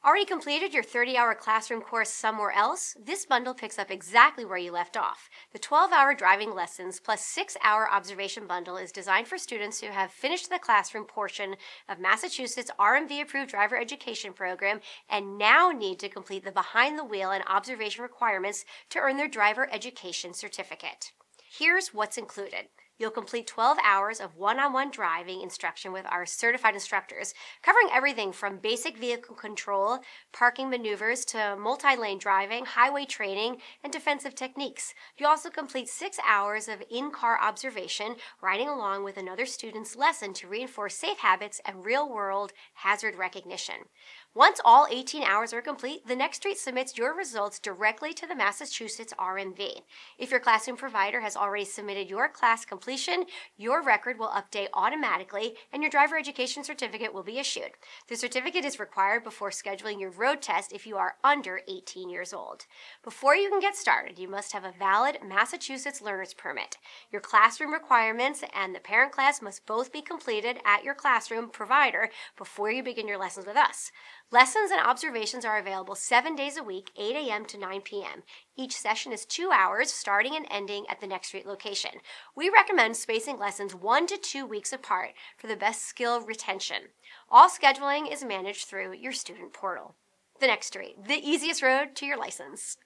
Already completed your 30-hour classroom course somewhere else? This bundle picks up exactly where you left off. The 12-hour driving lessons plus 6-hour observation bundle is designed for students who have finished the classroom portion of Massachusetts RMV-approved driver education program and now need to complete the behind-the-wheel and observation requirements to earn their driver education certificate. Here's what's included. You'll complete 12 hours of one-on-one driving instruction with our certified instructors, covering everything from basic vehicle control, parking maneuvers, to multi-lane driving, highway training, and defensive techniques. You'll also complete 6 hours of in-car observation, riding along with another student's lesson to reinforce safe habits and real-world hazard recognition. Once all 18 hours are complete, the next street submits your results directly to the Massachusetts RMV. If your classroom provider has already submitted your class completion, your record will update automatically and your driver education certificate will be issued. The certificate is required before scheduling your road test if you are under 18 years old. Before you can get started, you must have a valid Massachusetts learner's permit. Your classroom requirements and the parent class must both be completed at your classroom provider before you begin your lessons with us. Lessons and observations are available 7 days a week, 8 a.m. to 9 p.m. Each session is 2 hours, starting and ending at the next street location. We recommend spacing lessons 1 to 2 weeks apart for the best skill retention. All scheduling is managed through your student portal. The next street, the easiest road to your license.